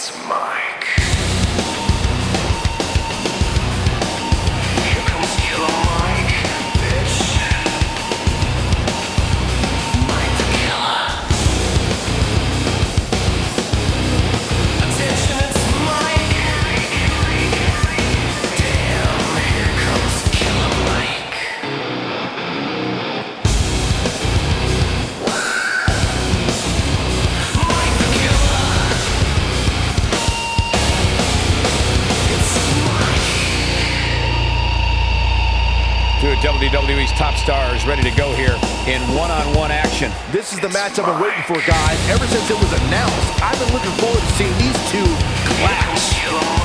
it's Mike. Here comes Killer Mike, bitch. Mike the Killer. Attention, it's Mike. Damn, here comes Killer Mike. Mike the Killer. It's Mike. Two of WWE's top stars ready to go here in one-on-one action. This is the match I've been waiting for, guys. Ever since it was announced, I've been looking forward to seeing these two clash. Killer